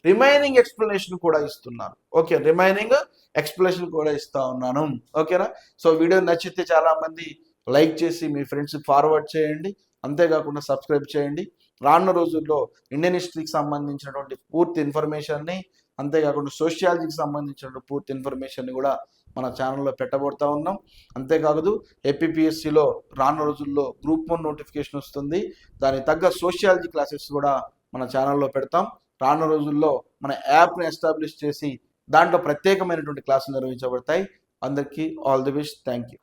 రిమైనింగ్ ఎక్స్ప్లెనేషన్ కూడా ఇస్తున్నాను. ఓకే, రిమైనింగ్ ఎక్స్ప్లెనేషన్ కూడా ఇస్తా ఉన్నాను. ఓకేనా. సో వీడియో నచ్చితే చాలా మంది లైక్ చేసి మీ ఫ్రెండ్స్కి ఫార్వర్డ్ చేయండి. అంతేకాకుండా సబ్స్క్రైబ్ చేయండి. రానున్న రోజుల్లో ఇండియన్ హిస్టరీకి సంబంధించినటువంటి పూర్తి ఇన్ఫర్మేషన్ని, అంతేకాకుండా సోషియాలజీకి సంబంధించిన పూర్తి ఇన్ఫర్మేషన్ని కూడా మన ఛానల్లో పెట్టబోతా ఉన్నాం. అంతేకాదు ఏపీపీఎస్సిలో రానున్న రోజుల్లో గ్రూప్ 1 నోటిఫికేషన్ వస్తుంది, దానికి తగ్గ సోషియాలజీ క్లాసెస్ కూడా మన ఛానల్లో పెడతాం. రానున్న రోజుల్లో మన యాప్ని ఎస్టాబ్లిష్ చేసి దాంట్లో ప్రత్యేకమైనటువంటి క్లాసులు నిర్వహించబడతాయి. అందరికీ all the best. Thank you.